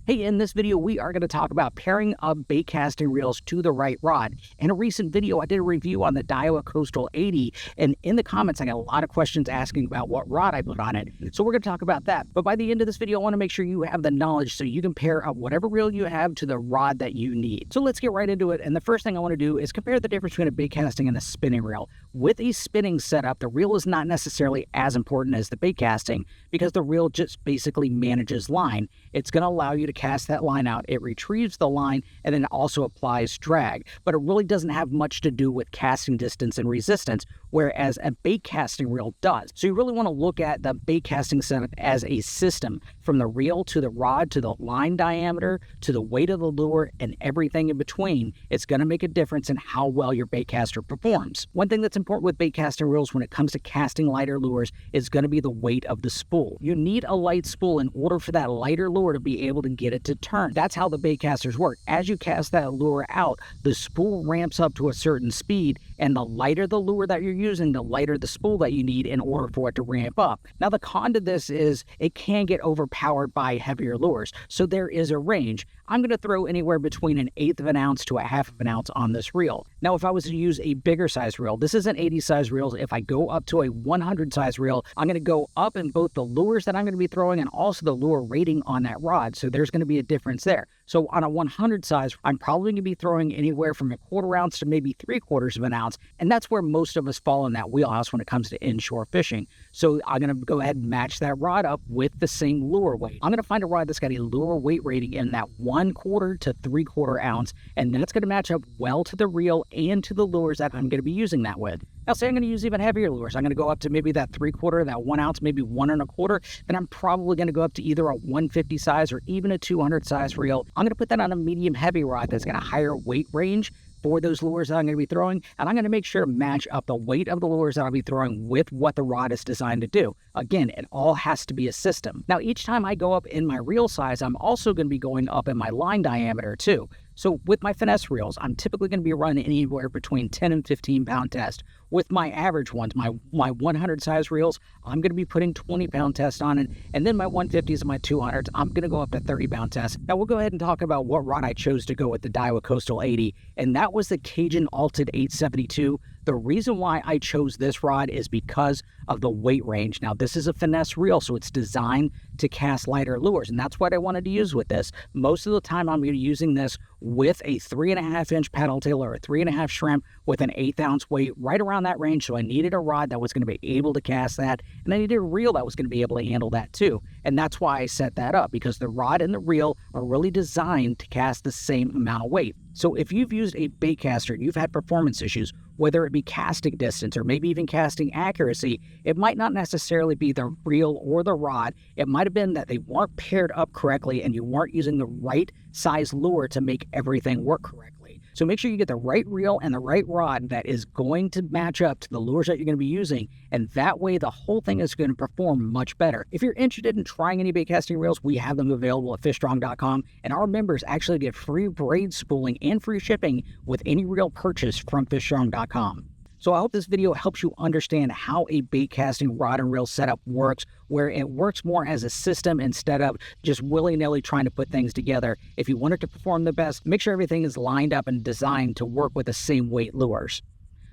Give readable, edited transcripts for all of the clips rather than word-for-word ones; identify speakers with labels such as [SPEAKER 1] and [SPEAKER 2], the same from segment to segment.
[SPEAKER 1] Hey, in this video, we are going to talk about pairing up bait casting reels to the right rod. In a recent video, I did a review on the Daiwa Coastal 80, and in the comments, I got a lot of questions asking about what rod I put on it. So we're going to talk about that. But by the end of this video, I want to make sure you have the knowledge so you can pair up whatever reel you have to the rod that you need. So let's get right into it. And the first thing I want to do is compare the difference between a bait casting and a spinning reel. With a spinning setup, the reel is not necessarily as important as the bait casting because the reel just basically manages line. It's going to allow you to cast that line out. It retrieves the line and then also applies drag, but it really doesn't have much to do with casting distance and resistance, whereas a bait casting reel does. So you really want to look at the bait casting setup as a system, from the reel to the rod to the line diameter to the weight of the lure and everything in between. It's going to make a difference in how well your bait caster performs. One thing that's important with bait casting reels when it comes to casting lighter lures is going to be the weight of the spool. You need a light spool in order for that lighter lure to be able to get it to turn. That's how the bait casters work. As you cast that lure out, the spool ramps up to a certain speed, and the lighter the lure that you're using, the lighter the spool that you need in order for it to ramp up. Now, the con to this is it can get overpowered by heavier lures, so there is a range. I'm going to throw anywhere between 1/8 of an ounce to 1/2 of an ounce on this reel. Now, if I was to use a bigger size reel, this is an 80 size reel. If I go up to a 100 size reel, I'm going to go up in both the lures that I'm going to be throwing and also the lure rating on that rod. So there's going to be a difference there. So on a 100 size, I'm probably going to be throwing anywhere from 1/4 ounce to maybe 3/4 of an ounce. And that's where most of us fall in that wheelhouse when it comes to inshore fishing. So I'm going to go ahead and match that rod up with the same lure weight. I'm going to find a rod that's got a lure weight rating in that 1/4 to 3/4 ounce. And that's going to match up well to the reel and to the lures that I'm going to be using that with. Now, say I'm going to use even heavier lures. I'm going to go up to maybe that 3/4, that 1 ounce, maybe 1 1/4. Then I'm probably going to go up to either a 150 size or even a 200 size reel. I'm going to put that on a medium heavy rod that's got a higher weight range for those lures that I'm going to be throwing, and I'm going to make sure to match up the weight of the lures that I'll be throwing with what the rod is designed to do. Again, it all has to be a system. Now, each time I go up in my reel size, I'm also going to be going up in my line diameter too. So with my finesse reels, I'm typically going to be running anywhere between 10 and 15 pound test. With my average ones, my 100 size reels, I'm going to be putting 20 pound test on it. And then my 150s and my 200s, I'm going to go up to 30 pound test. Now we'll go ahead and talk about what rod I chose to go with the Daiwa Coastal 80. And that was the Cajun Alted 872. The reason why I chose this rod is because of the weight range. Now, this is a finesse reel, so it's designed to cast lighter lures, and that's what I wanted to use with this. Most of the time, I'm going to be using this with a 3.5-inch paddle tail or a 3.5 shrimp with an 1/8 ounce weight, right around that range. So I needed a rod that was going to be able to cast that, and I needed a reel that was going to be able to handle that too. And that's why I set that up, because the rod and the reel are really designed to cast the same amount of weight. So if you've used a bait caster and you've had performance issues, whether it be casting distance or maybe even casting accuracy, it might not necessarily be the reel or the rod. It might have been that they weren't paired up correctly and you weren't using the right size lure to make everything work correctly. So make sure you get the right reel and the right rod that is going to match up to the lures that you're going to be using, and that way the whole thing is going to perform much better. If you're interested in trying any bait casting reels, we have them available at fishstrong.com, and our members actually get free braid spooling and free shipping with any reel purchase from fishstrong.com. So I hope this video helps you understand how a bait casting rod and reel setup works, where it works more as a system instead of just willy-nilly trying to put things together. If you want it to perform the best, make sure everything is lined up and designed to work with the same weight lures.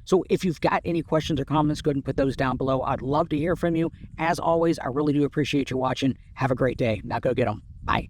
[SPEAKER 1] So if you've got any questions or comments, go ahead and put those down below. I'd love to hear from you. As always, I really do appreciate you watching. Have a great day. Now go get them. Bye.